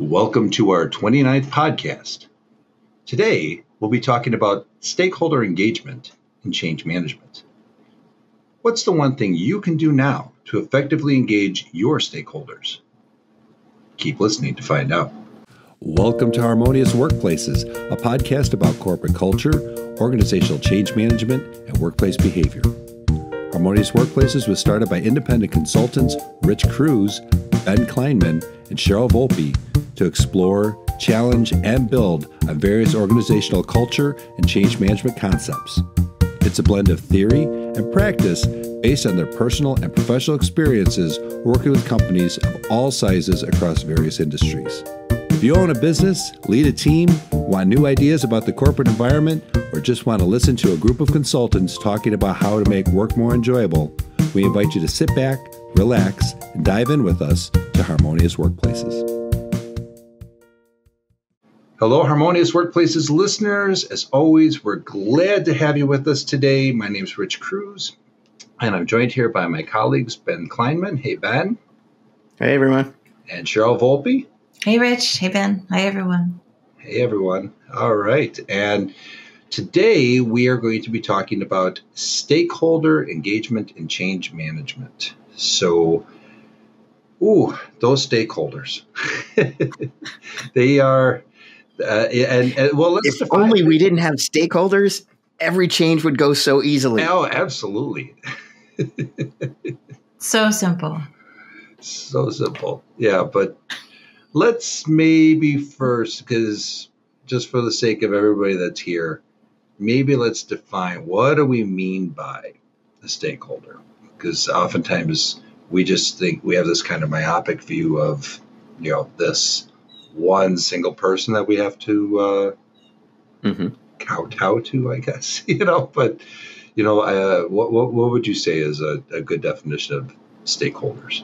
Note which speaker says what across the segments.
Speaker 1: Welcome to our 29th podcast. Today, we'll be talking about stakeholder engagement and change management. What's the one thing you can do now to effectively engage your stakeholders? Keep listening to find out.
Speaker 2: Welcome to Harmonious Workplaces, a podcast about corporate culture, organizational change management, and workplace behavior. Harmonious Workplaces was started by independent consultants Rich Cruz, Ben Kleinman, and Cheryl Volpe to explore, challenge, and build on various organizational culture and change management concepts. It's a blend of theory and practice based on their personal and professional experiences working with companies of all sizes across various industries. If you own a business, lead a team, want new ideas about the corporate environment, or just want to listen to a group of consultants talking about how to make work more enjoyable, we invite you to sit back, relax, and dive in with us to Harmonious Workplaces.
Speaker 1: Hello, Harmonious Workplaces listeners. As always, we're glad to have you with us today. My name is Rich Cruz, and I'm joined here by my colleagues, Ben Kleinman. Hey, Ben.
Speaker 3: Hey, everyone.
Speaker 1: And Cheryl Volpe.
Speaker 4: Hey, Rich. Hey, Ben. Hi, everyone.
Speaker 1: Hey, everyone. All right. And today we are going to be talking about stakeholder engagement and change management. So, those stakeholders. They are... well, let's
Speaker 3: if only we didn't have stakeholders, every change would go so easily.
Speaker 1: Oh, absolutely.
Speaker 4: So simple.
Speaker 1: So simple. Yeah, but let's maybe first, because just for the sake of everybody that's here, maybe let's define what do we mean by a stakeholder? Because oftentimes we just think we have this kind of myopic view of, this one single person that we have to kowtow to, I guess, but, what would you say is a good definition of stakeholders?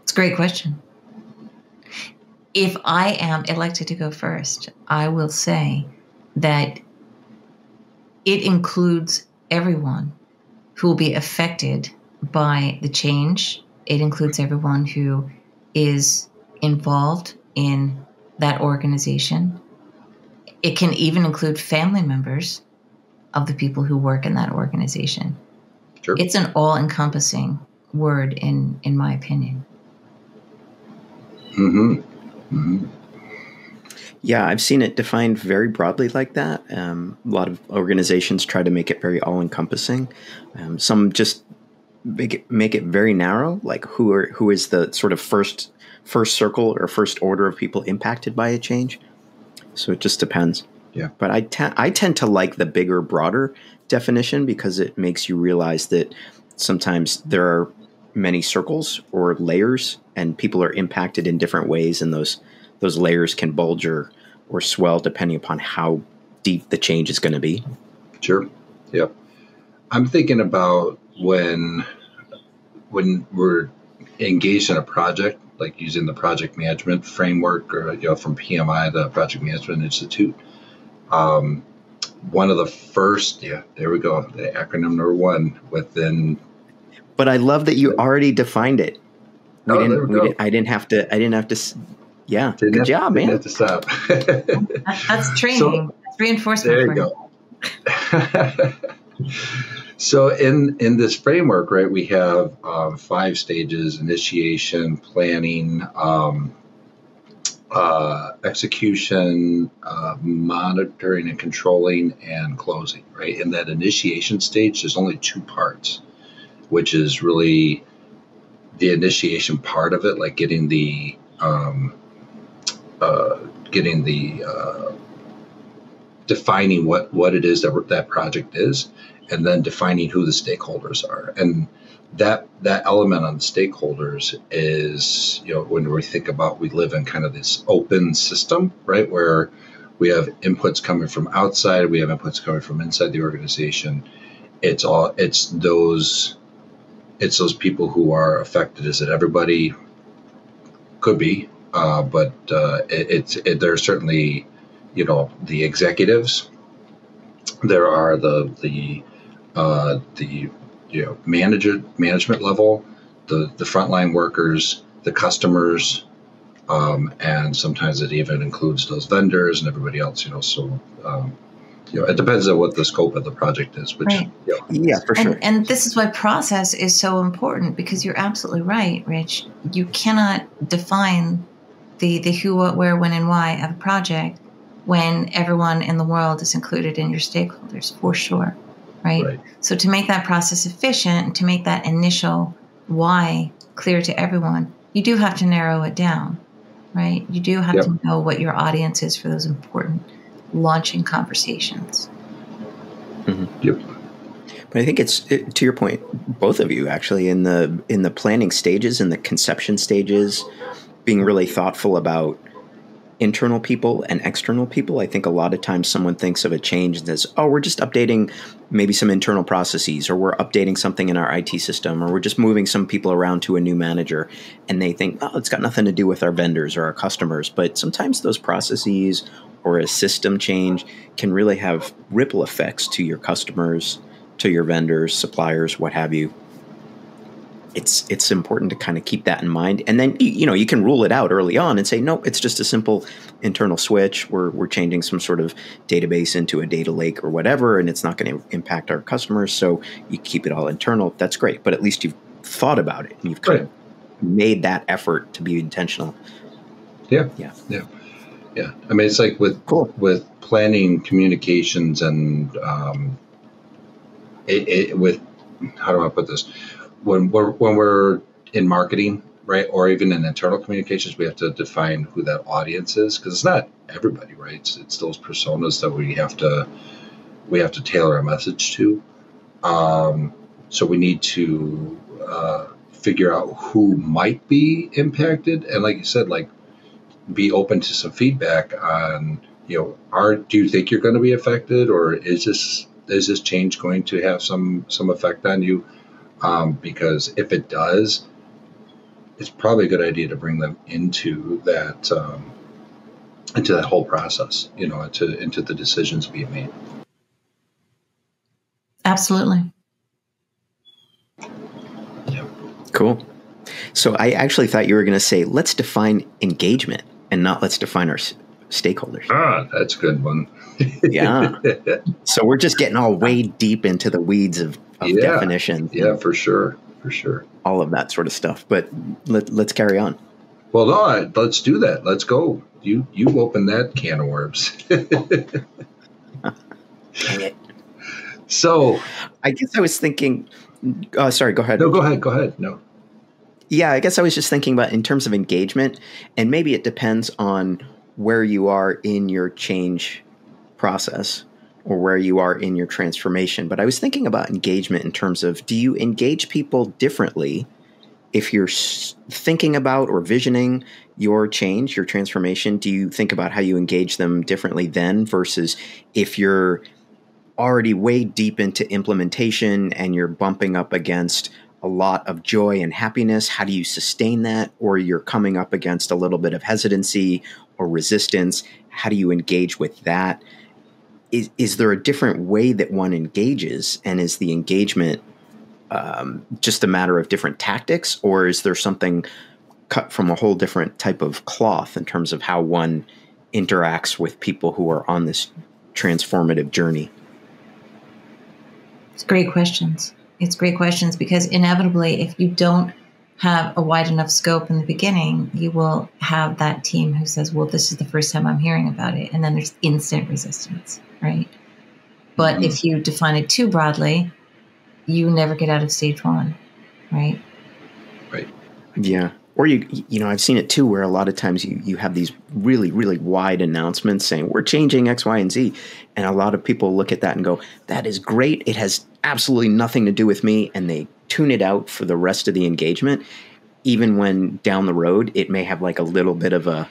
Speaker 4: It's a great question. If I am elected to go first, I will say that it includes everyone who will be affected by the change. It includes everyone who is involved in that organization. It can even include family members of the people who work in that organization.
Speaker 1: Sure.
Speaker 4: It's an all-encompassing word, in my opinion.
Speaker 1: Mm-hmm. Mm-hmm.
Speaker 3: Yeah, I've seen it defined very broadly like that. A lot of organizations try to make it very all-encompassing. Some just make it very narrow, like who is the sort of first circle or first order of people impacted by a change. So it just depends.
Speaker 1: Yeah.
Speaker 3: But I tend to like the bigger, broader definition because it makes you realize that sometimes there are many circles or layers, and people are impacted in different ways, and those layers can bulge or swell depending upon how deep the change is going to be.
Speaker 1: Sure. Yep. I'm thinking about when we're engaged in a project, like using the project management framework, or from PMI, the Project Management Institute. One of the first, there we go, the acronym number one within.
Speaker 3: But I love that you already defined it. I didn't have to. Yeah, good job, man.
Speaker 1: Didn't have to stop.
Speaker 4: That's training. That's reinforcement.
Speaker 1: There you go. So in this framework, right, we have 5 stages: initiation, planning, execution, monitoring and controlling, and closing, right? In that initiation stage, there's only 2 parts, which is really the initiation part of it, like getting the defining what it is that project is, and then defining who the stakeholders are. And that element on the stakeholders is, when we think about, we live in kind of this open system, right, where we have inputs coming from outside, we have inputs coming from inside the organization. It's those people who are affected. Is it everybody? Could be, but there's certainly, the executives. There are the management level, the frontline workers, the customers, and sometimes it even includes those vendors and everybody else. So it depends on what the scope of the project is. Which
Speaker 4: Right.
Speaker 3: Yeah, for sure.
Speaker 4: And this is why process is so important, because you're absolutely right, Rich. You cannot define the who, what, where, when, and why of a project when everyone in the world is included in your stakeholders, for sure, right? So to make that process efficient and to make that initial why clear to everyone, you do have to narrow it down, right? You do have to know what your audience is for those important launching conversations.
Speaker 3: Mm-hmm. Yep. But I think it's to your point, both of you actually in the planning stages, in the conception stages, being really thoughtful about internal people and external people. I think a lot of times someone thinks of a change as, oh, we're just updating maybe some internal processes, or we're updating something in our IT system, or we're just moving some people around to a new manager. And they think, oh, it's got nothing to do with our vendors or our customers. But sometimes those processes or a system change can really have ripple effects to your customers, to your vendors, suppliers, what have you. It's important to kind of keep that in mind. And then, you can rule it out early on and say, no, it's just a simple internal switch. We're changing some sort of database into a data lake or whatever, and it's not going to impact our customers. So you keep it all internal. That's great. But at least you've thought about it and you've kind of made that effort to be intentional.
Speaker 1: Yeah. I mean, it's like with planning communications and with, how do I put this? When we're in marketing, right, or even in internal communications, we have to define who that audience is, because it's not everybody, right? It's those personas that we have to tailor a message to. So we need to figure out who might be impacted, and like you said, like be open to some feedback on, do you think you're going to be affected, or is this change going to have some effect on you? Because if it does, it's probably a good idea to bring them into that whole process, into the decisions being made.
Speaker 4: Absolutely.
Speaker 3: Yeah. Cool. So I actually thought you were going to say, let's define engagement and not let's define our stakeholders.
Speaker 1: That's a good one.
Speaker 3: Yeah. So we're just getting all way deep into the weeds of definitions.
Speaker 1: Yeah, for sure.
Speaker 3: All of that sort of stuff. But let's carry on.
Speaker 1: Well, no, let's do that. Let's go. You open that can of worms.
Speaker 3: Dang it.
Speaker 1: So
Speaker 3: I guess I was thinking, sorry, go ahead.
Speaker 1: No, go ahead. No.
Speaker 3: Yeah, I guess I was just thinking about in terms of engagement, and maybe it depends on where you are in your change process or where you are in your transformation. But I was thinking about engagement in terms of, do you engage people differently if you're thinking about or visioning your change, your transformation? Do you think about how you engage them differently then versus if you're already way deep into implementation and you're bumping up against a lot of joy and happiness? How do you sustain that? Or you're coming up against a little bit of hesitancy or resistance? How do you engage with that? Is there a different way that one engages? And is the engagement just a matter of different tactics? Or is there something cut from a whole different type of cloth in terms of how one interacts with people who are on this transformative journey?
Speaker 4: It's great questions. Because inevitably, if you don't have a wide enough scope in the beginning, you will have that team who says, well, this is the first time I'm hearing about it. And then there's instant resistance, right? But if you define it too broadly, you never get out of stage one, right?
Speaker 1: Right.
Speaker 3: Yeah. Or I've seen it too, where a lot of times you have these really, really wide announcements saying we're changing X, Y, and Z. And a lot of people look at that and go, that is great. It has absolutely nothing to do with me. And they tune it out for the rest of the engagement, even when down the road, it may have like a little bit of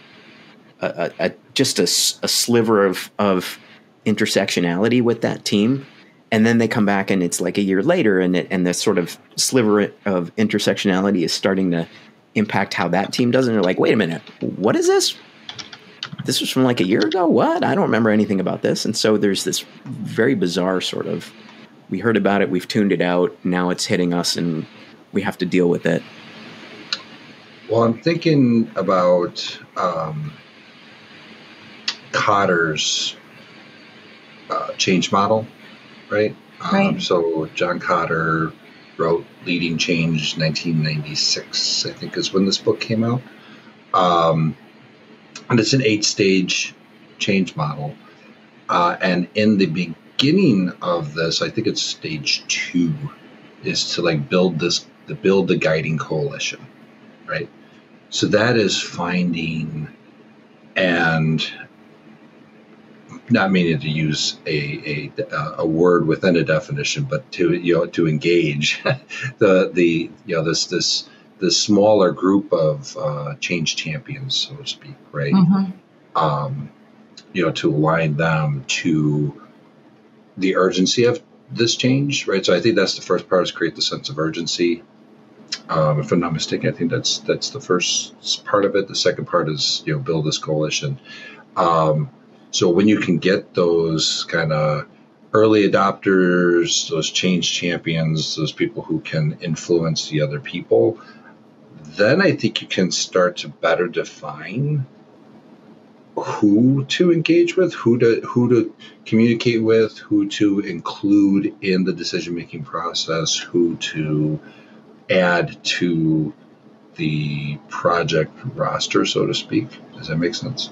Speaker 3: just a sliver of intersectionality with that team. And then they come back and it's like a year later and the sort of sliver of intersectionality is starting to impact how that team does. And they're like, wait a minute, what is this? This was from like a year ago? What? I don't remember anything about this. And so there's this very bizarre sort of, we heard about it, we've tuned it out, now it's hitting us and we have to deal with it.
Speaker 1: Well, I'm thinking about Cotter's change model, right?
Speaker 4: Right.
Speaker 1: So John Cotter wrote Leading Change 1996, I think is when this book came out. And it's an 8-stage change model. And in the beginning of this, I think it's stage 2, is to like build the guiding coalition, right? So that is finding, and not meaning to use a word within a definition, but to engage this smaller group of change champions, so to speak, right?
Speaker 4: Mm-hmm.
Speaker 1: To align them to the urgency of this change, right? So I think that's the first part, is create the sense of urgency. If I'm not mistaken, I think that's the first part of it. The second part is build this coalition. So when you can get those kind of early adopters, those change champions, those people who can influence the other people, then I think you can start to better define who to engage with, who to communicate with, who to include in the decision-making process, who to add to the project roster, so to speak. Does that make sense?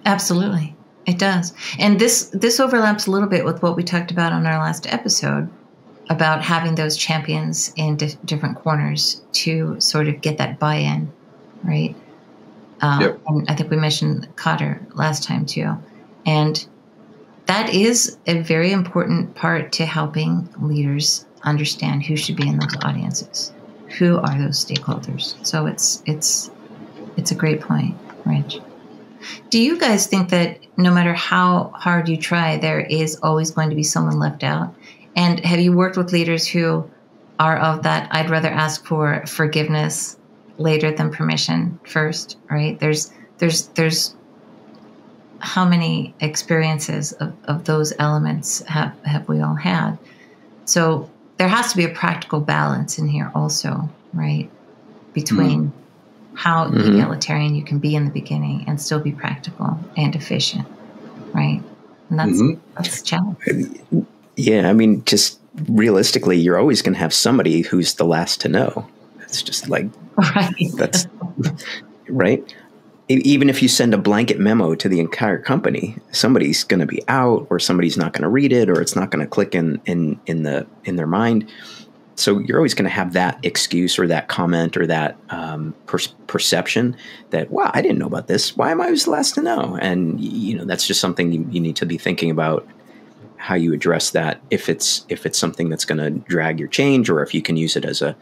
Speaker 4: Absolutely. It does. And this overlaps a little bit with what we talked about on our last episode about having those champions in different corners to sort of get that buy-in, right?
Speaker 1: Yep.
Speaker 4: And I think we mentioned Cotter last time too. And that is a very important part to helping leaders understand who should be in those audiences. Who are those stakeholders? So it's a great point, Rich. Do you guys think that no matter how hard you try, there is always going to be someone left out? And have you worked with leaders who are of that, I'd rather ask for forgiveness later than permission first, right? There's how many experiences of those elements have we all had? So there has to be a practical balance in here also, right? Between how egalitarian you can be in the beginning and still be practical and efficient, right? And that's a challenge.
Speaker 3: Yeah, I mean, just realistically, you're always going to have somebody who's the last to know. It's just like,
Speaker 4: right.
Speaker 3: That's right. Even if you send a blanket memo to the entire company, somebody's going to be out, or somebody's not going to read it, or it's not going to click in their mind. So you're always going to have that excuse or that comment or that perception that, wow, I didn't know about this. Why am I always the last to know? And that's just something you need to be thinking about, how you address that. If it's something that's going to drag your change, or if you can use it as a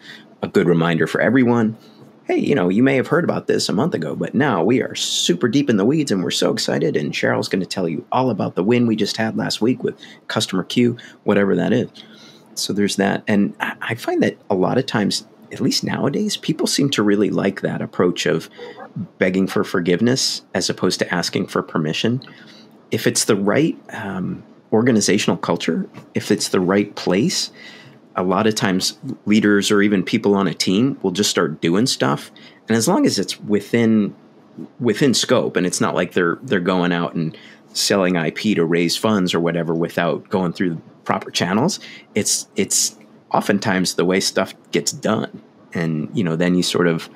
Speaker 3: good reminder for everyone. Hey, you may have heard about this a month ago, but now we are super deep in the weeds and we're so excited. And Cheryl's going to tell you all about the win we just had last week with customer Q, whatever that is. So there's that. And I find that a lot of times, at least nowadays, people seem to really like that approach of begging for forgiveness as opposed to asking for permission. If it's the right organizational culture, if it's the right place, a lot of times leaders or even people on a team will just start doing stuff. And as long as it's within scope, and it's not like they're going out and selling IP to raise funds or whatever without going through the proper channels, it's oftentimes the way stuff gets done. And, then you sort of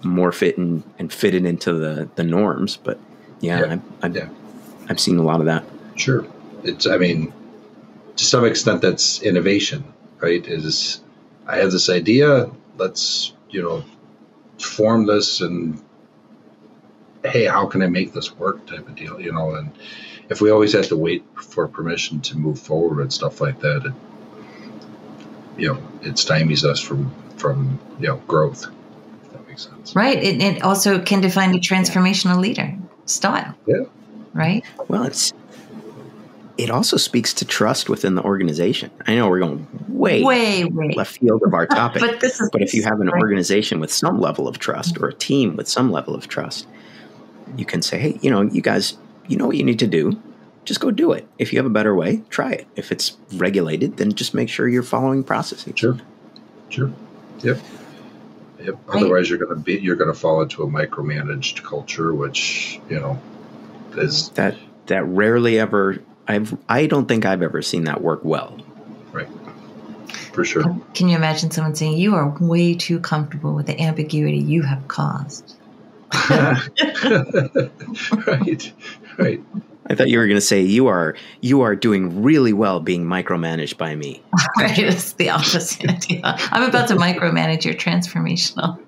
Speaker 3: morph it and fit it into the norms. But I've seen a lot of that.
Speaker 1: Sure. To some extent that's innovation, right? Is I have this idea, let's, form this, and hey, how can I make this work type of deal, and if we always have to wait for permission to move forward and stuff like that, it stymies us from growth, if that makes sense.
Speaker 4: Right. It also can define a transformational leader style.
Speaker 1: Yeah.
Speaker 4: Right.
Speaker 3: Well, it also speaks to trust within the organization. I know we're going way left field of our topic, but if you have an organization with some level of trust, or a team with some level of trust, you can say, hey, you guys, what you need to do, just go do it. If you have a better way, try it. If it's regulated, then just make sure you're following processes.
Speaker 1: Sure. Yep. Yep. Otherwise, you're going to fall into a micromanaged culture, which is
Speaker 3: that rarely ever. I don't think I've ever seen that work well.
Speaker 1: Right. For sure.
Speaker 4: Can you imagine someone saying, "You are way too comfortable with the ambiguity you have caused"?
Speaker 1: Right.
Speaker 3: I thought you were going to say you are doing really well being micromanaged by me.
Speaker 4: Right, it's the opposite. Yeah. I'm about to micromanage your transformational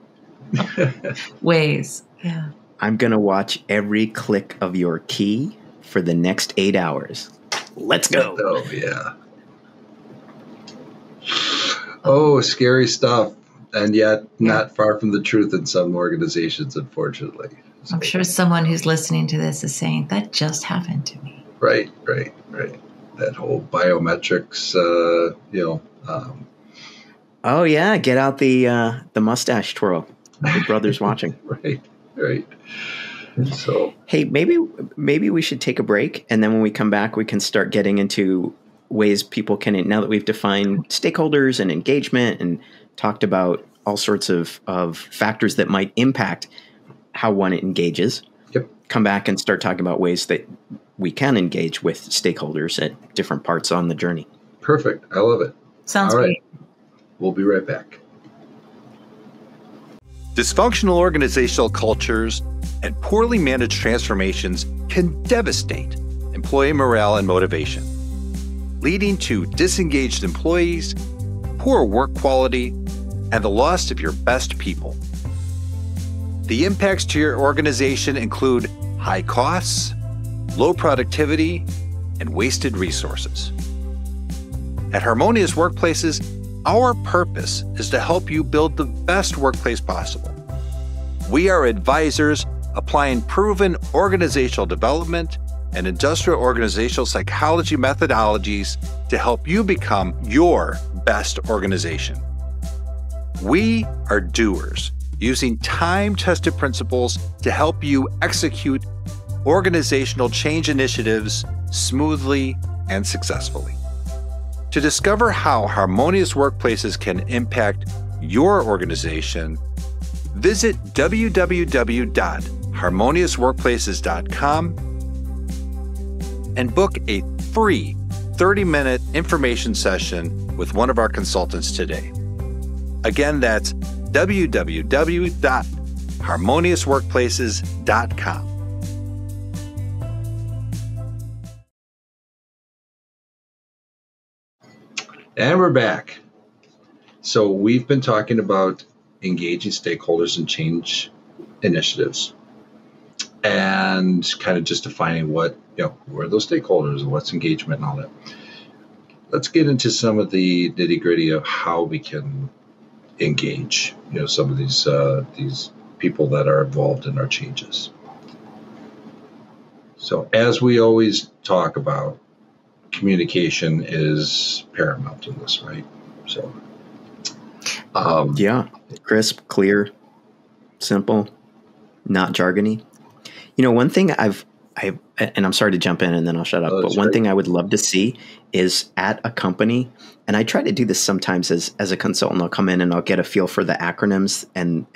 Speaker 4: ways. Yeah.
Speaker 3: I'm going to watch every click of your key for the next 8 hours. Let's go.
Speaker 1: Oh, yeah. Oh, scary stuff. And yet not far from the truth in some organizations, unfortunately. So,
Speaker 4: I'm sure someone who's listening to this is saying, that just happened to me.
Speaker 1: Right. That whole biometrics,
Speaker 3: oh, yeah. Get out the mustache twirl. Your brother's watching.
Speaker 1: Right. So,
Speaker 3: hey, maybe we should take a break. And then when we come back, we can start getting into ways people can, now that we've defined stakeholders and engagement and talked about all sorts of factors that might impact how one engages, come back and start talking about ways that we can engage with stakeholders at different parts on the journey.
Speaker 1: Perfect. I love it.
Speaker 4: Sounds
Speaker 1: all right.
Speaker 4: great.
Speaker 1: We'll be right back.
Speaker 2: Dysfunctional organizational cultures and poorly managed transformations can devastate employee morale and motivation, leading to disengaged employees, poor work quality, and the loss of your best people. The impacts to your organization include high costs, low productivity, and wasted resources. At Harmonious Workplaces, our purpose is to help you build the best workplace possible. We are advisors applying proven organizational development and industrial organizational psychology methodologies to help you become your best organization. We are doers, using time-tested principles to help you execute organizational change initiatives smoothly and successfully. To discover how Harmonious Workplaces can impact your organization, visit www.harmoniousworkplaces.com and book a free 30-minute information session with one of our consultants today. Again, that's www.harmoniousworkplaces.com.
Speaker 1: And we're back. So we've been talking about engaging stakeholders in change initiatives and kind of just defining what, who are those stakeholders and what's engagement and all that. Let's get into some of the nitty-gritty of how we can engage, some of these people that are involved in our changes. So as we always talk about, communication is paramount in this, right? So,
Speaker 3: crisp, clear, simple, not jargony. One thing and I'm sorry to jump in and then I'll shut up, but one thing I would love to see is at a company, and I try to do this sometimes as a consultant, I'll come in and I'll get a feel for the acronyms and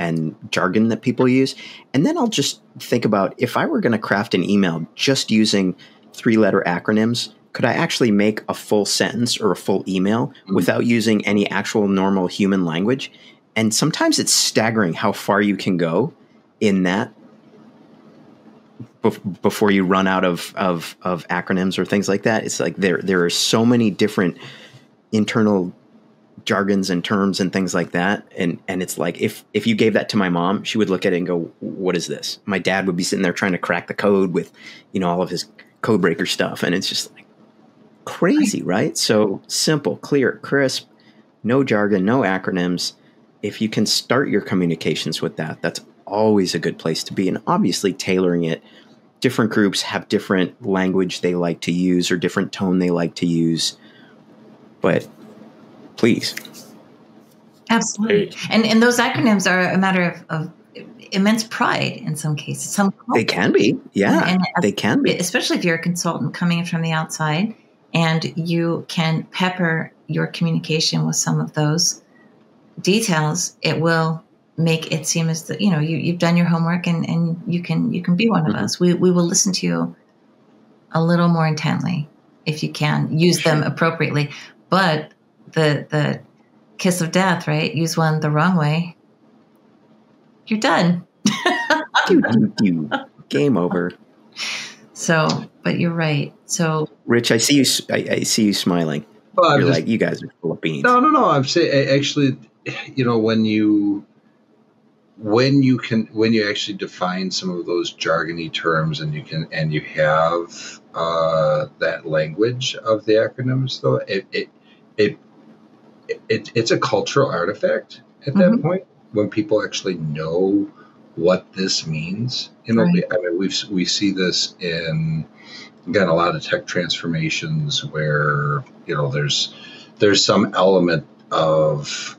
Speaker 3: jargon that people use. And then I'll just think about, if I were going to craft an email just using 3-letter acronyms, could I actually make a full sentence or a full email without using any actual normal human language? And sometimes it's staggering how far you can go in that before you run out of acronyms or things like that. It's like there are so many different internal jargons and terms and things like that. And it's like, if you gave that to my mom, she would look at it and go, what is this? My dad would be sitting there trying to crack the code with, all of his code breaker stuff. And it's just like crazy, right? So simple, clear, crisp, no jargon, no acronyms. If you can start your communications with that, that's always a good place to be. And obviously tailoring it. Different groups have different language they like to use or different tone they like to use. But please.
Speaker 4: Absolutely. And those acronyms are a matter of immense pride in some cases.
Speaker 3: They can be. Yeah,
Speaker 4: and
Speaker 3: they can be.
Speaker 4: Especially if you're a consultant coming in from the outside and you can pepper your communication with some of those details, it will make it seem as that, you've done your homework and you can be one of us. We will listen to you a little more intently if you can use them appropriately. But the kiss of death, right? Use one the wrong way, you're done.
Speaker 3: Game over.
Speaker 4: So, but you're right. So,
Speaker 3: Rich, I see you smiling.
Speaker 1: Well,
Speaker 3: you're like, you guys are full of beans.
Speaker 1: No. I'm saying actually, when you actually define some of those jargony terms and you have that language of the acronyms, though, it's a cultural artifact at that point when people actually know what this means.
Speaker 4: Right.
Speaker 1: I mean, we see this in, again, a lot of tech transformations where there's some element of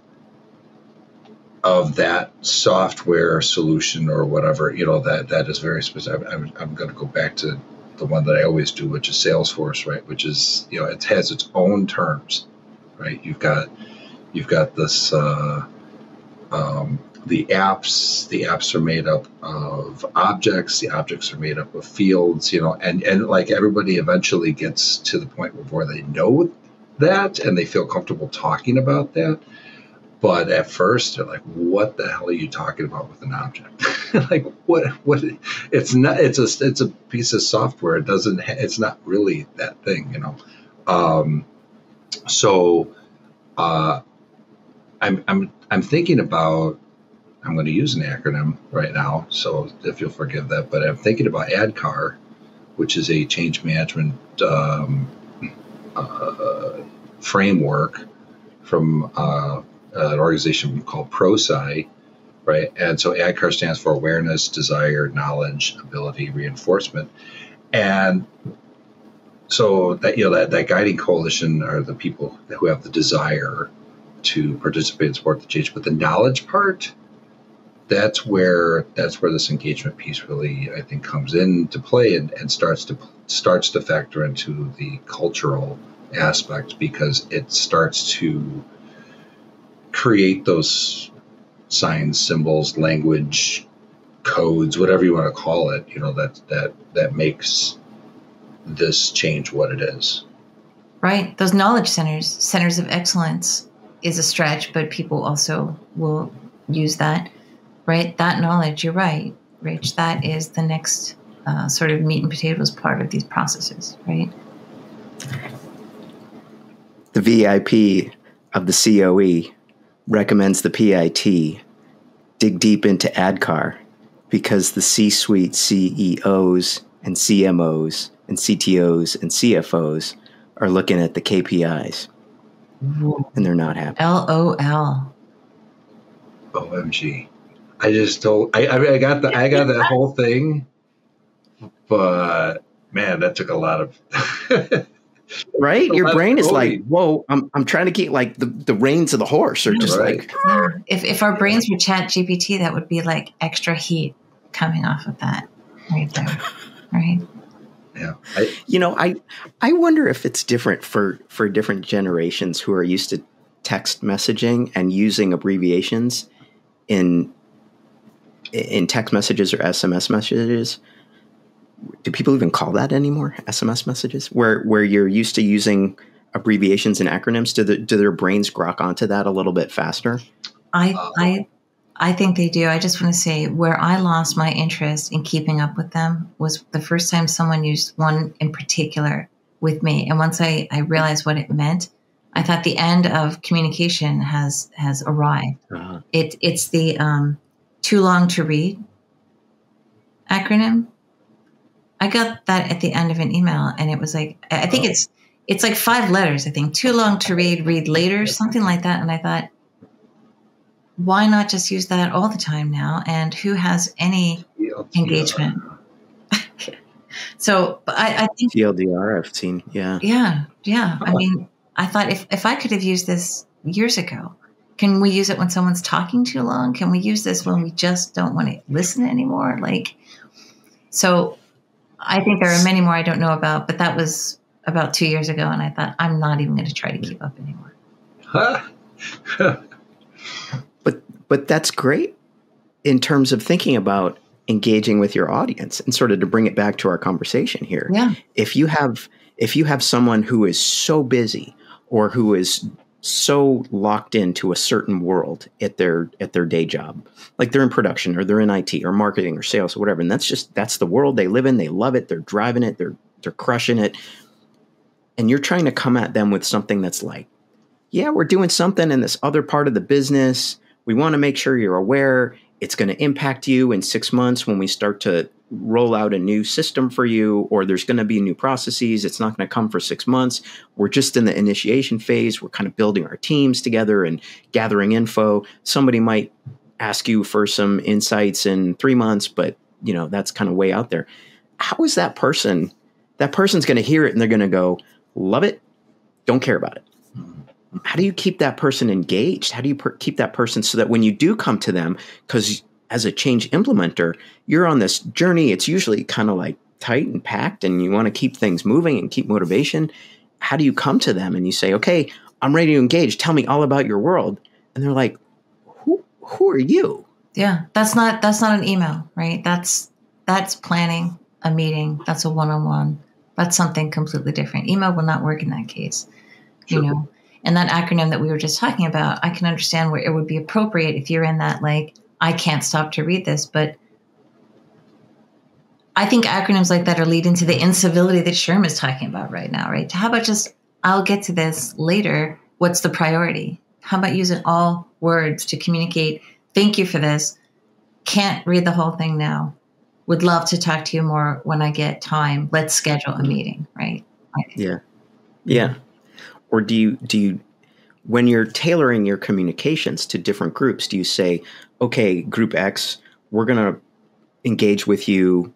Speaker 1: that software solution or whatever, that is very specific. I'm going to go back to the one that I always do, which is Salesforce, right? Which is, it has its own terms, right? You've got this, the apps are made up of objects. The objects are made up of fields, and like everybody eventually gets to the point where they know that and they feel comfortable talking about that. But at first they're like, what the hell are you talking about with an object? Like what, it's not, it's a piece of software. It's not really that thing, So, I'm thinking about, I'm going to use an acronym right now, so if you'll forgive that, but I'm thinking about ADKAR, which is a change management framework from an organization called ProSci, right? And so ADKAR stands for awareness, desire, knowledge, ability, reinforcement. And so that guiding coalition are the people who have the desire to participate and support the change, but the knowledge part, that's where this engagement piece really, I think, comes into play and starts to factor into the cultural aspect, because it starts to create those signs, symbols, language, codes, whatever you want to call it, that makes this change what it is.
Speaker 4: Right. Those knowledge centers of excellence is a stretch, but people also will use that. Right. That knowledge, you're right, Rich, that is the next sort of meat and potatoes part of these processes, right?
Speaker 3: The VIP of the COE recommends the PIT dig deep into ADKAR because the C-suite CEOs and CMOs and CTOs and CFOs are looking at the KPIs and they're not happy.
Speaker 4: LOL.
Speaker 1: OMG. I got that whole thing, but man, that took a lot of
Speaker 3: right. Your brain is like, whoa, I'm trying to get like the reins of the horse, or just
Speaker 1: right.
Speaker 3: like,
Speaker 4: yeah. If our brains were Chat GPT, that would be like extra heat coming off of that right there, right?
Speaker 1: Yeah.
Speaker 3: I wonder if it's different for different generations who are used to text messaging and using abbreviations in text messages or SMS messages. Do people even call that anymore? SMS messages, where you're used to using abbreviations and acronyms. Do their brains grok onto that a little bit faster?
Speaker 4: I think they do. I just want to say where I lost my interest in keeping up with them was the first time someone used one in particular with me. And once I realized what it meant, I thought the end of communication has arrived. Uh-huh. It's the too long to read acronym. I got that at the end of an email, and it was like, I think it's like 5 letters, I think. Too long to read later, something like that. And I thought, why not just use that all the time now? And who has any engagement? So I think
Speaker 3: TLDR I've seen. Yeah.
Speaker 4: Yeah. I mean, I thought if I could have used this years ago, can we use it when someone's talking too long? Can we use this when we just don't want to listen anymore? So I think there are many more I don't know about, but that was about 2 years ago. And I thought, I'm not even going to try to keep up anymore.
Speaker 3: But that's great. in terms of thinking about engaging with your audience, and sort of to bring it back to our conversation here, if you have someone who is so busy or who is so locked into a certain world at their day job, like they're in production or they're in IT or marketing or sales or whatever, and that's the world they live in, they love it, they're driving it, they're crushing it, and you're trying to come at them with something that's like, yeah, we're doing something in this other part of the business, we want to make sure you're aware, it's going to impact you in 6 months when we start to roll out a new system for you, or there's going to be new processes. It's not going to come for 6 months. We're just in the initiation phase. We're kind of building our teams together and gathering info. Somebody might ask you for some insights in 3 months, but that's kind of way out there. How is that person? That person's going to hear it and they're going to go, love it, don't care about it. How do you keep that person engaged? How do you keep that person so that when you do come to them, because as a change implementer, you're on this journey, it's usually kind of like tight and packed and you want to keep things moving and keep motivation. How do you come to them and you say, okay, I'm ready to engage. Tell me all about your world. And they're like, who are you?
Speaker 4: Yeah, that's not an email, right? That's planning a meeting. That's a one-on-one. That's something completely different. Email will not work in that case,
Speaker 1: Sure.
Speaker 4: And that acronym that we were just talking about, I can understand where it would be appropriate if you're in that, like, I can't stop to read this. But I think acronyms like that are leading to the incivility that Sherm is talking about right now, right? How about just, I'll get to this later. What's the priority? How about using all words to communicate? Thank you for this. Can't read the whole thing now. Would love to talk to you more when I get time. Let's schedule a meeting, right?
Speaker 3: Yeah. Yeah. Or do you, when you're tailoring your communications to different groups, do you say, okay, group X, we're going to engage with you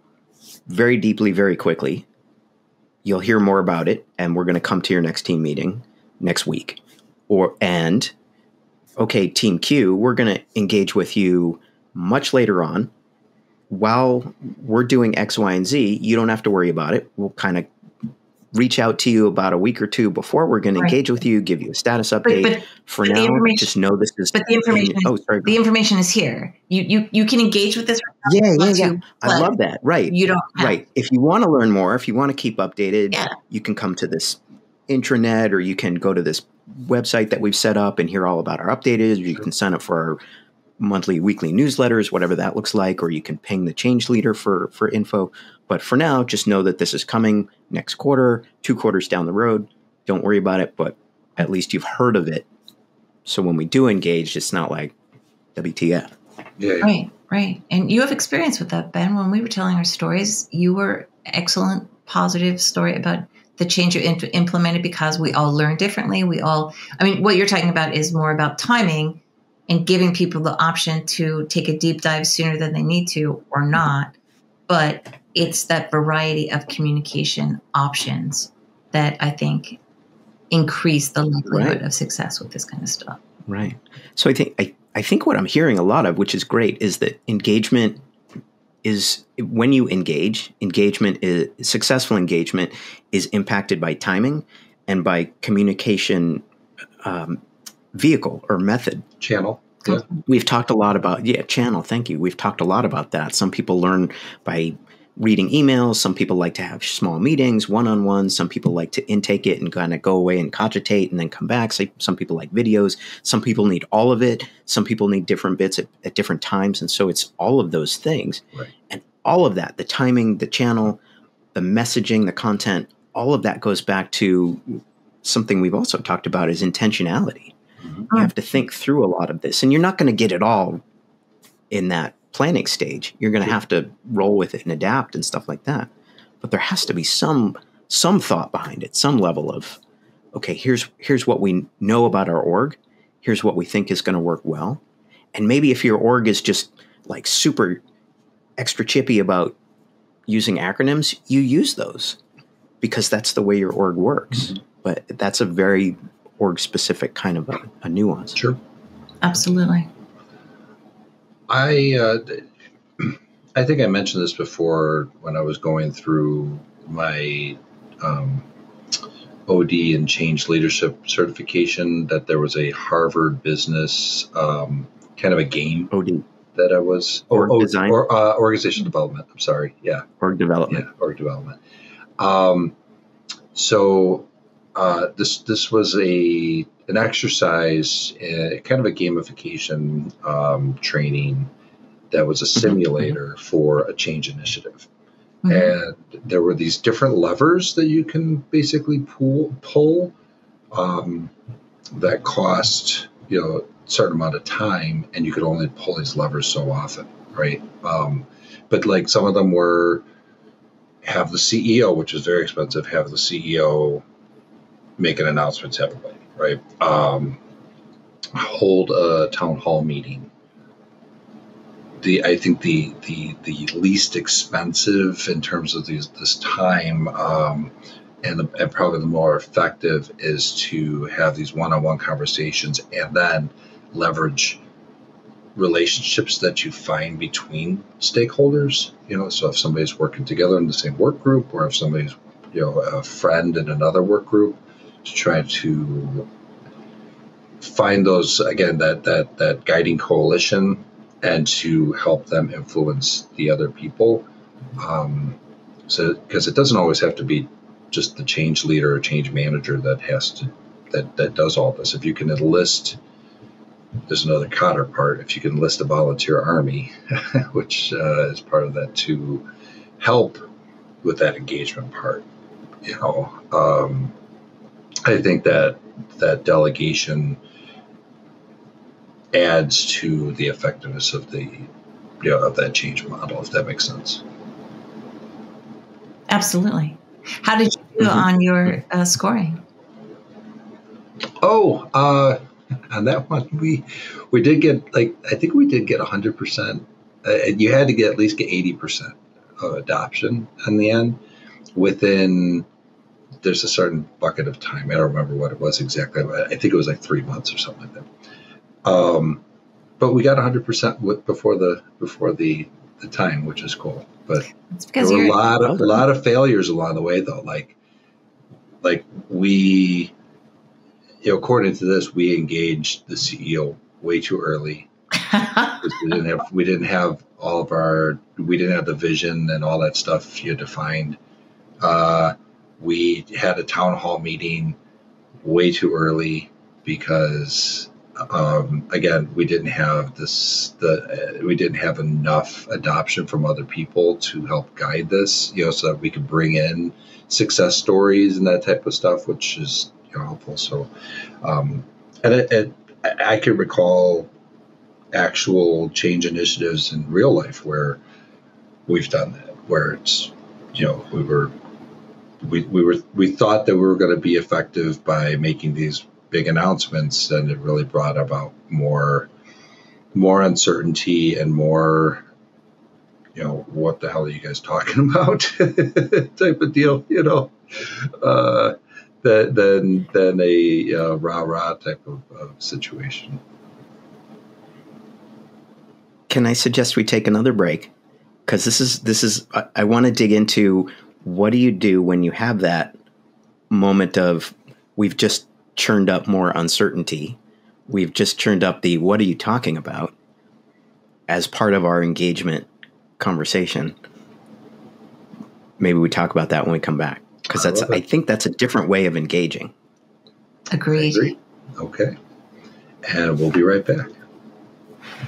Speaker 3: very deeply, very quickly. You'll hear more about it, and we're going to come to your next team meeting next week. And okay, team Q, we're going to engage with you much later on. While we're doing X, Y, and Z, you don't have to worry about it. We'll kind of reach out to you about a week or two before we're going to engage with you, give you a status update. But for now, just know this is.
Speaker 4: But the information. The information is here. You can engage with this.
Speaker 3: Yeah. I love that. Right.
Speaker 4: You don't.
Speaker 3: Right. If you want to learn more, if you want to keep updated, you can come to this intranet, or you can go to this website that we've set up and hear all about our updated. You can sign up for our monthly, weekly newsletters, whatever that looks like, or you can ping the change leader for info. But for now, just know that this is coming next quarter, 2 quarters down the road. Don't worry about it, but at least you've heard of it. So when we do engage, it's not like WTF.
Speaker 1: Yeah.
Speaker 4: Right. And you have experience with that, Ben. When we were telling our stories, you were excellent, positive story about the change you implemented because we all learn differently. What you're talking about is more about timing and giving people the option to take a deep dive sooner than they need to or not. But it's that variety of communication options that I think increase the likelihood of success with this kind of stuff.
Speaker 3: Right. So I think what I'm hearing a lot of, which is great, is that engagement is, when you successful engagement is impacted by timing and by communication vehicle or method.
Speaker 1: Channel. Yeah.
Speaker 3: We've talked a lot about, channel. Thank you. We've talked a lot about that. Some people learn by reading emails. Some people like to have small meetings, one-on-one. Some people like to intake it and kind of go away and cogitate and then come back. Some people like videos. Some people need all of it. Some people need different bits at different times. And so it's all of those things.
Speaker 1: Right.
Speaker 3: And all of that, the timing, the channel, the messaging, the content, all of that goes back to something we've also talked about is intentionality. You have to think through a lot of this, and you're not going to get it all in that planning stage. You're going to have to roll with it and adapt and stuff like that. But there has to be some thought behind it, some level of, okay, here's what we know about our org. Here's what we think is going to work well. And maybe if your org is just like super extra chippy about using acronyms, you use those because that's the way your org works. Mm-hmm. But that's a very org-specific kind of a nuance.
Speaker 1: Sure.
Speaker 4: Absolutely.
Speaker 1: I think I mentioned this before when I was going through my OD and change leadership certification, that there was a Harvard business kind of a game
Speaker 3: OD.
Speaker 1: that I was?
Speaker 3: Design?
Speaker 1: Organizational development. I'm sorry. Yeah.
Speaker 3: Org development.
Speaker 1: Yeah, org development. So this was an exercise, kind of a gamification training that was a simulator for a change initiative. And there were these different levers that you can basically pull that cost, a certain amount of time, and you could only pull these levers so often, right? But like some of them were have the CEO, which is very expensive, have the CEO make an announcement to everybody, right? Hold a town hall meeting. I think the least expensive in terms of this time, and probably the more effective, is to have these one-on-one conversations and then leverage relationships that you find between stakeholders. So if somebody's working together in the same work group, or if somebody's a friend in another work group, to try to find those, again, that guiding coalition, and to help them influence the other people. So because it doesn't always have to be just the change leader or change manager that does all this. If you can enlist, there's another counterpart. If you can enlist a volunteer army, which is part of that, to help with that engagement part, I think that delegation adds to the effectiveness of of that change model, if that makes sense.
Speaker 4: Absolutely. How did you do on your scoring?
Speaker 1: On that one, we did get, I think we did get 100%. You had to at least get 80% of adoption in the end. There's a certain bucket of time. I don't remember what it was exactly. I think it was like 3 months or something like that. But we got 100% before the time, which is cool. But there were a lot of failures along the way, though. Like we, according to this, we engaged the CEO way too early. we didn't have the vision and all that stuff defined. We had a town hall meeting way too early because, again, we didn't have enough adoption from other people to help guide this, so that we could bring in success stories and that type of stuff, which is helpful. So, and I can recall actual change initiatives in real life where we've done that, where it's, we thought that we were going to be effective by making these big announcements, and it really brought about more uncertainty and more, what the hell are you guys talking about type of deal, than a rah-rah type of situation.
Speaker 3: Can I suggest we take another break? Because this is I want to dig into, what do you do when you have that moment of, we've just churned up more uncertainty, we've just churned up the what are you talking about as part of our engagement conversation. Maybe we talk about that when we come back, because I think that's a different way of engaging.
Speaker 4: Agreed.
Speaker 1: Okay. And we'll be right back.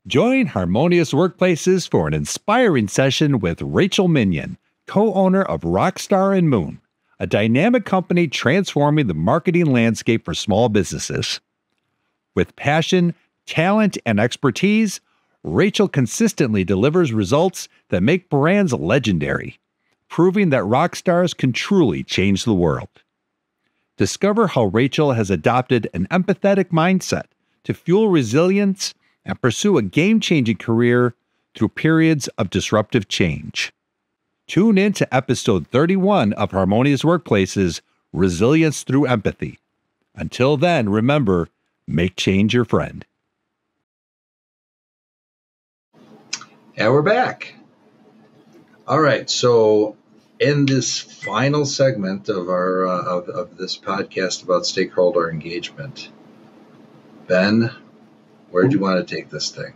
Speaker 2: Join Harmonious Workplaces for an inspiring session with Rachel Minion, co-owner of Rockstar and Moon, a dynamic company transforming the marketing landscape for small businesses. With passion, talent, and expertise, Rachel consistently delivers results that make brands legendary, proving that rock stars can truly change the world. Discover how Rachel has adopted an empathetic mindset to fuel resilience and pursue a game-changing career through periods of disruptive change. Tune in to episode 31 of Harmonious Workplaces, Resilience Through Empathy. Until then, remember, make change your friend.
Speaker 1: And we're back. All right. So in this final segment of our of this podcast about stakeholder engagement, Ben, where do you want to take this thing?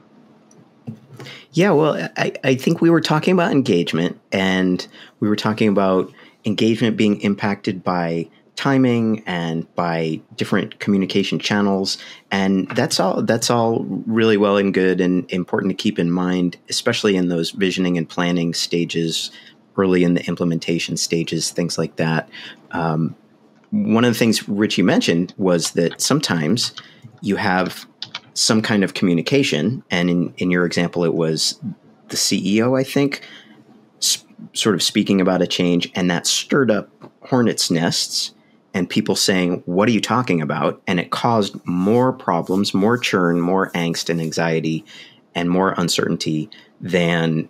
Speaker 3: Yeah, well, I think we were talking about engagement, and we were talking about engagement being impacted by timing and by different communication channels. And that's all really well and good and important to keep in mind, especially in those visioning and planning stages, early in the implementation stages, things like that. One of the things Richie mentioned was that sometimes you have some kind of communication, and in your example, it was the CEO, I think, sort of speaking about a change, and that stirred up hornets' nests and people saying, "What are you talking about?" And it caused more problems, more churn, more angst and anxiety, and more uncertainty than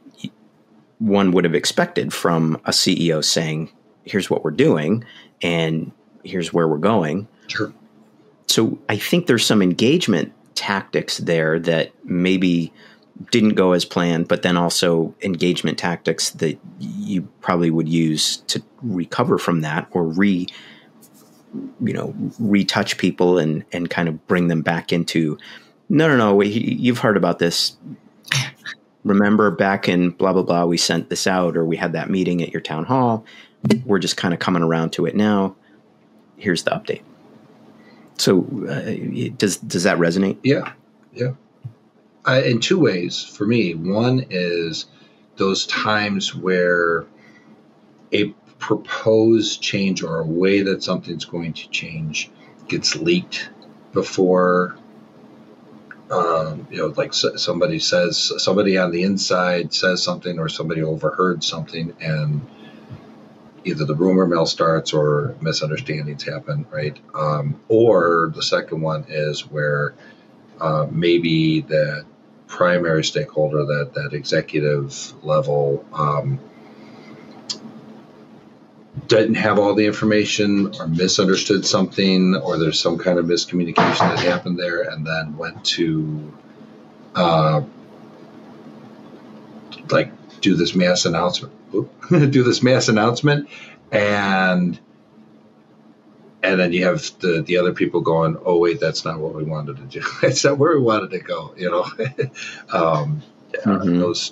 Speaker 3: one would have expected from a CEO saying, "Here's what we're doing, and here's where we're going."
Speaker 1: Sure.
Speaker 3: So I think there's some engagement tactics there that maybe didn't go as planned, but then also engagement tactics that you probably would use to recover from that, or retouch people and kind of bring them back into, no, you've heard about this. Remember back in blah, blah, blah, we sent this out, or we had that meeting at your town hall. We're just kind of coming around to it now. Here's the update. So does that resonate?
Speaker 1: Yeah. In two ways for me. One is those times where a proposed change or a way that something's going to change gets leaked before, like somebody on the inside says something, or somebody overheard something, and either the rumor mill starts or misunderstandings happen, right? Or the second one is where maybe that primary stakeholder, that executive level, didn't have all the information or misunderstood something, or there's some kind of miscommunication that happened there, and then went to do this mass announcement, and then you have the other people going, "Oh wait, that's not what we wanted to do. That's not where we wanted to go." Those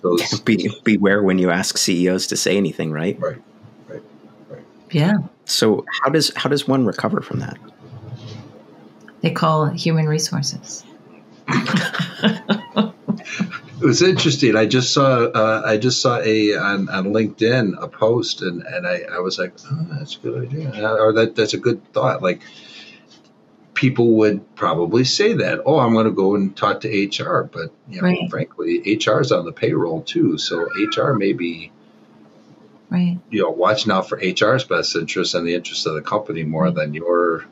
Speaker 3: beware when you ask CEOs to say anything, right?
Speaker 1: Right.
Speaker 4: Yeah.
Speaker 3: So how does one recover from that?
Speaker 1: They
Speaker 4: call it human resources.
Speaker 1: It was interesting. I just saw on LinkedIn a post, and I was like, "Oh, that's a good idea," or that's a good thought. Like, people would probably say that, "Oh, I'm going to go and talk to HR," but
Speaker 4: right.
Speaker 1: Frankly, HR is on the payroll too, so HR may be
Speaker 4: right.
Speaker 1: Watching out for HR's best interests and the interests of the company more than your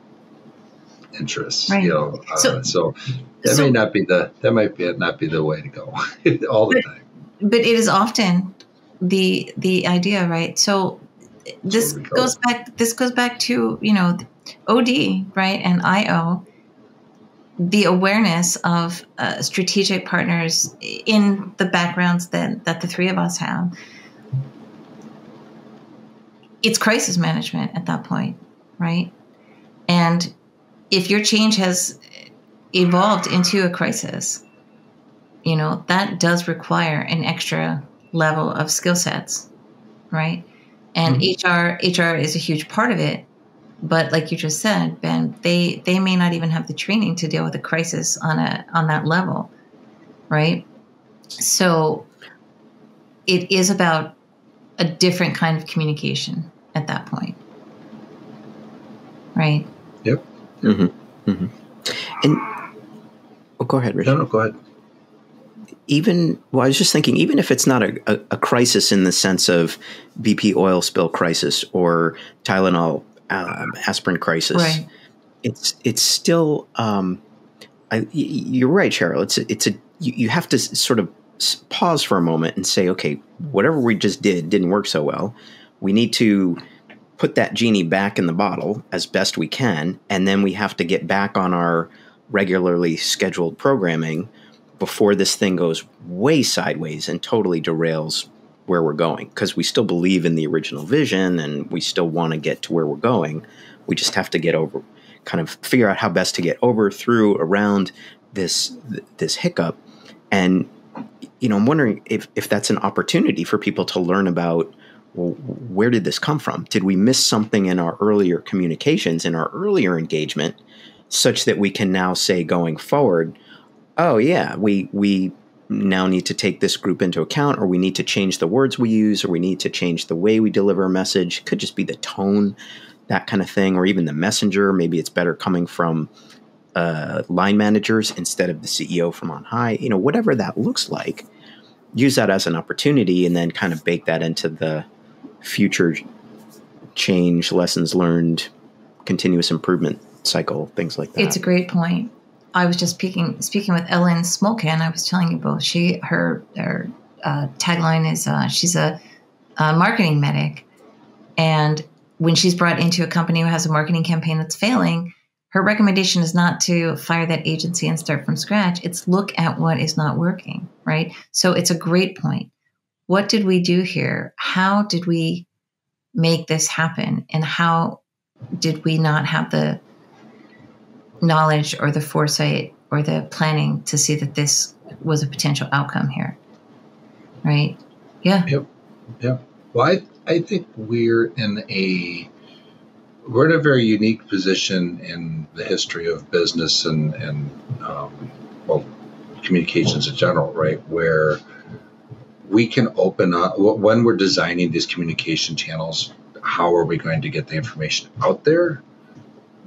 Speaker 1: interests.
Speaker 4: Right.
Speaker 1: So that may not be the way to go all the time.
Speaker 4: But it is often the idea, right? So this goes back to OD, right, and IO. The awareness of strategic partners in the backgrounds that the three of us have. It's crisis management at that point, right? And if your change has evolved into a crisis, that does require an extra level of skill sets, right? And HR is a huge part of it. But like you just said, Ben, they may not even have the training to deal with a crisis on that level, right? So it is about a different kind of communication at that point, right?
Speaker 1: Yep.
Speaker 3: Mm-hmm. Mm-hmm. And go ahead, Richard.
Speaker 1: No, go ahead.
Speaker 3: I was just thinking, even if it's not a crisis in the sense of BP oil spill crisis or Tylenol aspirin crisis,
Speaker 4: right.
Speaker 3: It's still. You're right, Cheryl. You have to sort of pause for a moment and say, okay, whatever we just didn't work so well. We need to put that genie back in the bottle as best we can, and then we have to get back on our regularly scheduled programming before this thing goes way sideways and totally derails where we're going, because we still believe in the original vision and we still want to get to where we're going. We just have to figure out how best to get over, through, around this hiccup. And I'm wondering if that's an opportunity for people to learn about, well, where did this come from? Did we miss something in our earlier communications, in our earlier engagement, such that we can now say going forward, oh yeah, we now need to take this group into account, or we need to change the words we use, or we need to change the way we deliver a message. It could just be the tone, that kind of thing, or even the messenger. Maybe it's better coming from line managers instead of the CEO from on high. Whatever that looks like, use that as an opportunity, and then kind of bake that into the future change, lessons learned, continuous improvement cycle, things like that.
Speaker 4: It's a great point. I was just speaking with Ellen Smolka, and I was telling you both. Her tagline is she's a marketing medic, and when she's brought into a company who has a marketing campaign that's failing, her recommendation is not to fire that agency and start from scratch. It's look at what is not working, right? So it's a great point. What did we do here? How did we make this happen? And how did we not have the knowledge or the foresight or the planning to see that this was a potential outcome here? Right? Yeah.
Speaker 1: Yep. Well, I think we're in a very unique position in the history of business and communications in general, right? Where we can open up when we're designing these communication channels. How are we going to get the information out there?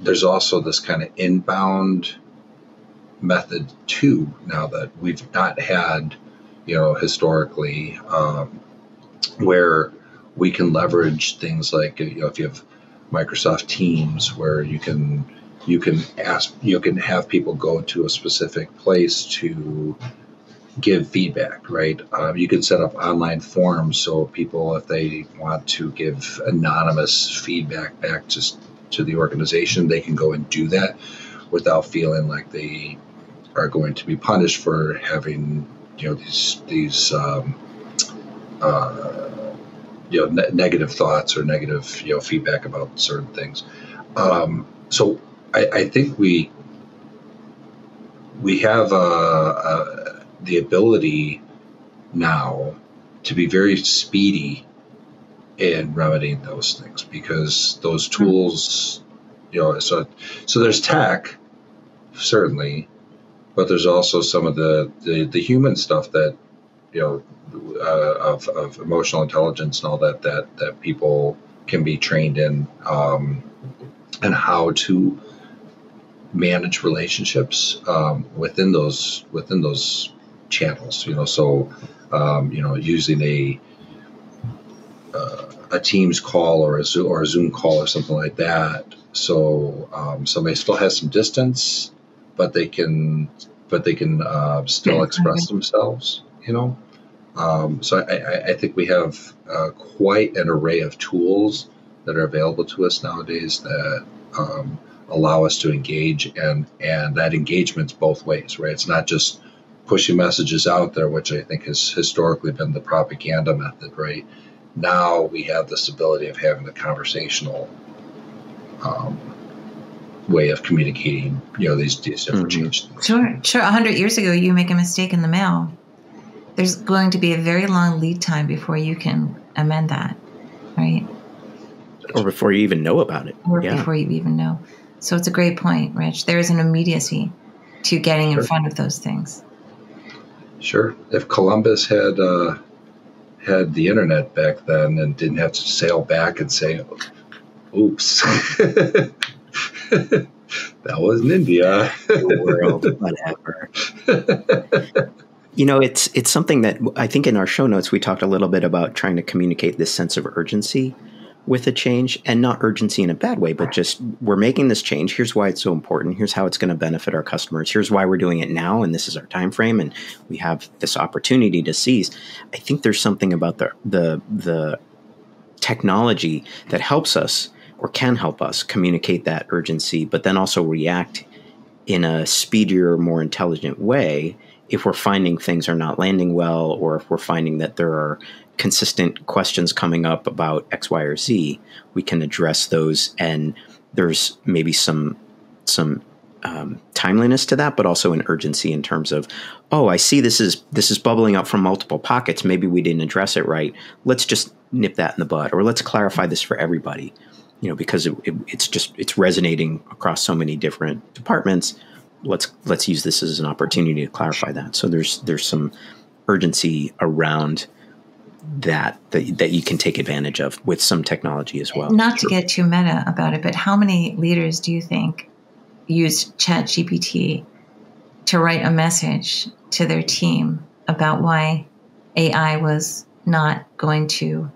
Speaker 1: There's also this kind of inbound method too, now that we've not had, historically, where we can leverage things like, if you have Microsoft Teams, where you can have people go to a specific place to give feedback, right? You can set up online forums so people, if they want to give anonymous feedback back to the organization, they can go and do that without feeling like they are going to be punished for having these negative thoughts or negative feedback about certain things. So I think we have the ability now to be very speedy in remedying those things, because those tools, so there's tech, certainly, but there's also some of the human stuff that, of emotional intelligence and all that people can be trained in, and how to manage relationships within those channels. Using a Teams call or a Zoom call or something like that. So somebody still has some distance, but they can still express themselves. So I think we have quite an array of tools that are available to us nowadays that allow us to engage, and that engagement's both ways, right? It's not just pushing messages out there, which I think has historically been the propaganda method, right? Now we have this ability of having a conversational way of communicating, these different change things.
Speaker 4: Sure. 100 years ago, you make a mistake in the mail, there's going to be a very long lead time before you can amend that, right?
Speaker 3: Or before you even know about it.
Speaker 4: Or before you even know. So it's a great point, Rich. There is an immediacy to getting in front of those things. Sure.
Speaker 1: If Columbus had the internet back then and didn't have to sail back and say, oops, that wasn't India.
Speaker 3: The world, whatever. It's something that I think in our show notes, we talked a little bit about trying to communicate this sense of urgency with a change, and not urgency in a bad way, but just we're making this change. Here's why it's so important. Here's how it's going to benefit our customers. Here's why we're doing it now. And this is our time frame. And we have this opportunity to seize. I think there's something about the technology that helps us or can help us communicate that urgency, but then also react in a speedier, more intelligent way if we're finding things are not landing well, or if we're finding that there are consistent questions coming up about X, Y, or Z. We can address those, and there's maybe some timeliness to that, but also an urgency in terms of, oh, I see this is bubbling up from multiple pockets. Maybe we didn't address it right. Let's just nip that in the bud, or let's clarify this for everybody. Because it's resonating across so many different departments. Let's use this as an opportunity to clarify that. So there's some urgency around that you can take advantage of with some technology as well.
Speaker 4: Not to get too meta about it, but how many leaders do you think use ChatGPT to write a message to their team about why AI was not going to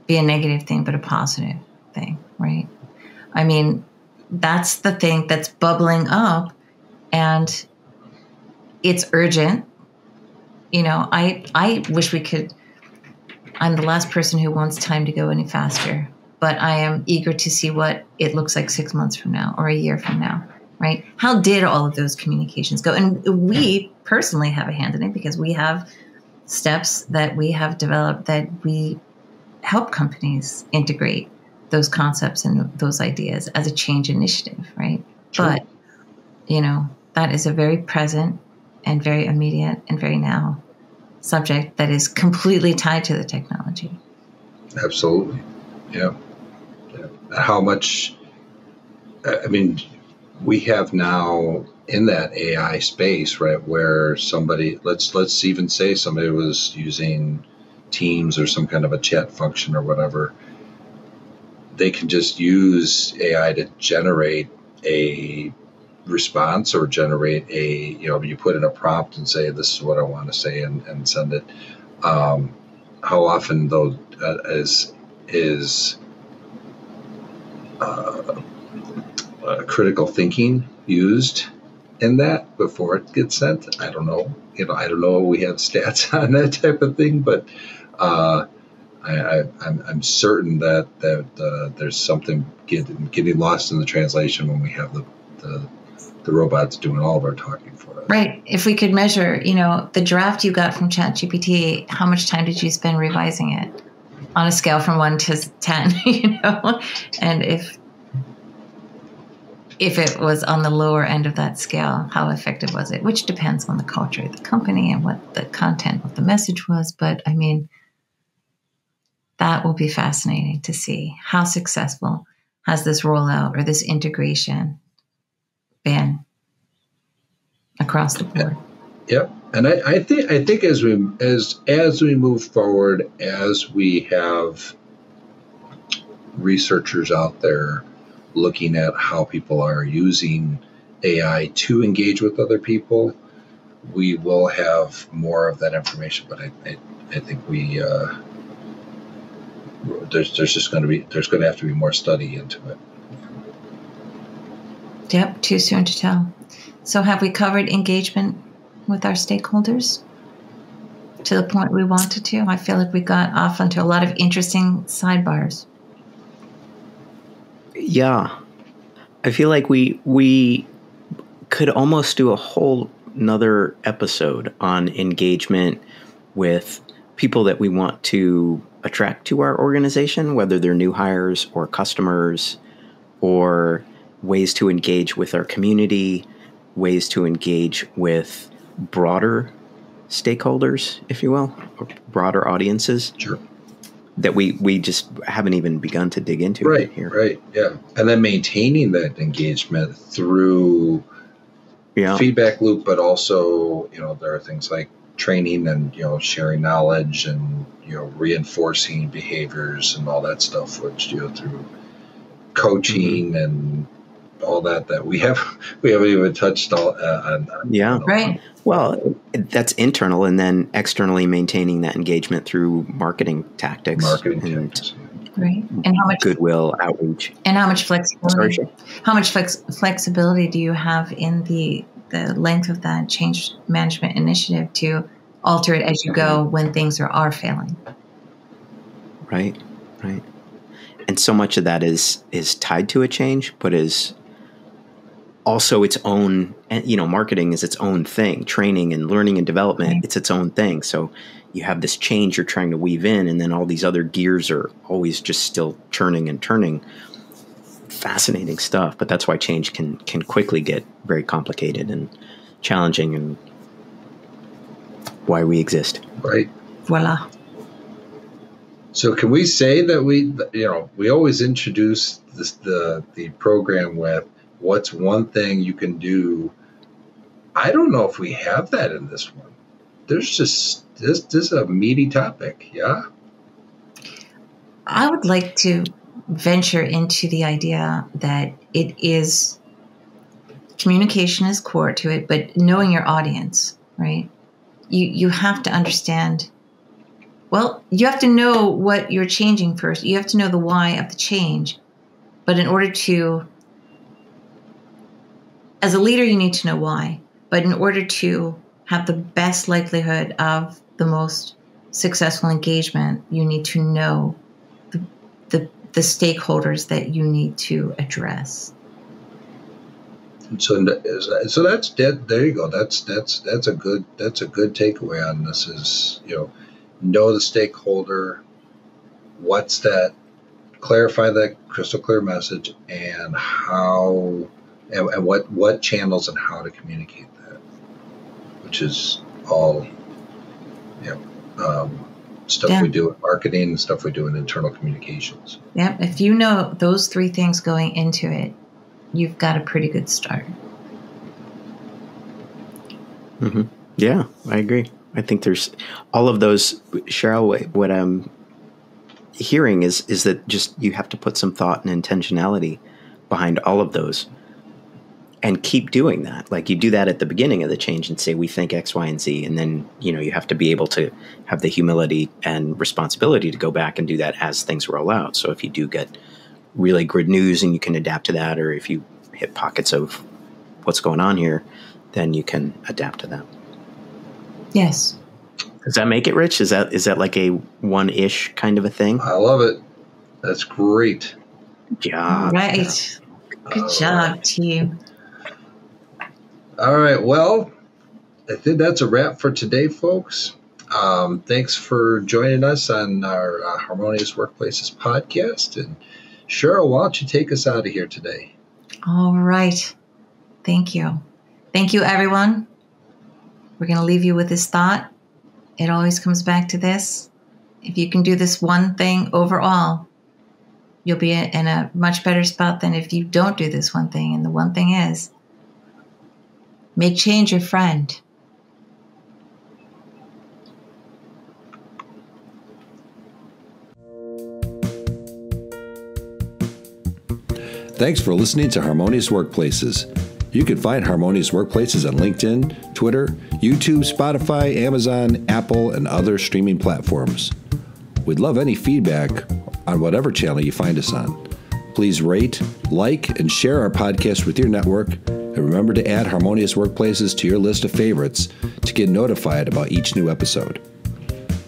Speaker 4: be a negative thing, but a positive thing, right? I mean, that's the thing that's bubbling up, and it's urgent. I wish we could. I'm the last person who wants time to go any faster, but I am eager to see what it looks like 6 months from now or a year from now, right? How did all of those communications go? And we personally have a hand in it because we have steps that we have developed that we help companies integrate those concepts and those ideas as a change initiative, right? Sure. But, that is a very present and very immediate and very now subject that is completely tied to the technology.
Speaker 1: Absolutely. Yeah. How much, we have now in that AI space, right, where somebody, let's even say somebody was using Teams or some kind of a chat function or whatever, they can just use AI to generate a response or generate you put in a prompt and say, this is what I want to say and send it. How often though is critical thinking used in that before it gets sent? I don't know. I don't know. We have stats on that type of thing, but I'm certain that there's something getting lost in the translation when we have the robots doing all of our talking for us.
Speaker 4: Right. If we could measure, the draft you got from ChatGPT, how much time did you spend revising it on a scale from 1 to 10? And if it was on the lower end of that scale, how effective was it? Which depends on the culture of the company and what the content of the message was. But that will be fascinating to see. How successful has this rollout or this integration been across the board?
Speaker 1: Yep. And I think as we move forward, as we have researchers out there looking at how people are using AI to engage with other people, we will have more of that information. But I think we there's going to have to be more study into it.
Speaker 4: Yep, too soon to tell. So have we covered engagement with our stakeholders to the point we wanted to? I feel like we got off onto a lot of interesting sidebars.
Speaker 3: Yeah. I feel like we could almost do a whole nother episode on engagement with people that we want to attract to our organization, whether they're new hires or customers, or ways to engage with our community, ways to engage with broader stakeholders, if you will, or broader audiences.
Speaker 1: Sure.
Speaker 3: That we just haven't even begun to dig into
Speaker 1: right
Speaker 3: here.
Speaker 1: Right, yeah. And then maintaining that engagement through feedback loop, but also, there are things like training and, sharing knowledge and, reinforcing behaviors and all that stuff, which, through coaching and all that we haven't even touched on.
Speaker 3: Yeah.
Speaker 4: Right.
Speaker 3: Well, that's internal, and then externally maintaining that engagement through marketing tactics.
Speaker 4: Right. And how much
Speaker 3: goodwill outreach.
Speaker 4: And how much flexibility?
Speaker 3: Sorry.
Speaker 4: How much flexibility do you have in the length of that change management initiative to alter it as you go when things are failing?
Speaker 3: Right. And so much of that is tied to a change, but is also its own, marketing is its own thing. Training and learning and development, right. It's its own thing. So you have this change you're trying to weave in, and then all these other gears are always just still churning and turning. fascinating stuff, but that's why change can quickly get very complicated and challenging, and why we exist.
Speaker 1: Right.
Speaker 4: Voila.
Speaker 1: So can we say that we always introduce the program with what's one thing you can do? I don't know if we have that in this one. There's just this is a meaty topic. Yeah.
Speaker 4: I would like to venture into the idea that it is communication is core to it, but knowing your audience, right? You have to understand. Well, you have to know what you're changing first. You have to know the why of the change. But in order to, as a leader, you need to know why. But in order to have the best likelihood of the most successful engagement, you need to know the stakeholders that you need to address.
Speaker 1: So that's dead. There you go. That's a good takeaway on this. Is know the stakeholder. What's that? Clarify that crystal clear message, and how, and what channels and how to communicate that, which is all, stuff we do in marketing and stuff we do in internal communications.
Speaker 4: Yeah, if you know those three things going into it, you've got a pretty good start.
Speaker 3: Mm-hmm. Yeah, I agree. I think there's all of those. Cheryl, what I'm hearing is that just you have to put some thought and intentionality behind all of those and keep doing that. Like you do that at the beginning of the change and say, we think X, Y, and Z. And then, you have to be able to have the humility and responsibility to go back and do that as things roll out. So if you do get really good news and you can adapt to that, or if you hit pockets of what's going on here, then you can adapt to that.
Speaker 4: Yes.
Speaker 3: Does that make it, Rich? Is that like a one-ish kind of a thing?
Speaker 1: I love it. That's great.
Speaker 3: Good job.
Speaker 4: Right. Good job, team.
Speaker 1: All right. Well, I think that's a wrap for today, folks. Thanks for joining us on our Harmonious Workplaces podcast. And Cheryl, why don't you take us out of here today?
Speaker 4: All right. Thank you. Thank you, everyone. We're going to leave you with this thought. It always comes back to this. If you can do this one thing overall, you'll be in a much better spot than if you don't do this one thing. And the one thing is, make change your friend.
Speaker 2: Thanks for listening to Harmonious Workplaces. You can find Harmonious Workplaces on LinkedIn, Twitter, YouTube, Spotify, Amazon, Apple, and other streaming platforms. We'd love any feedback on whatever channel you find us on. Please rate, like, and share our podcast with your network, and remember to add Harmonious Workplaces to your list of favorites to get notified about each new episode.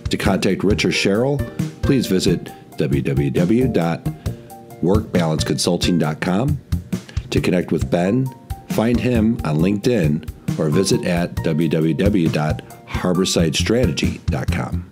Speaker 2: To contact Rich or Cheryl, please visit www.workbalanceconsulting.com. To connect with Ben, find him on LinkedIn or visit at www.harborsidestrategy.com.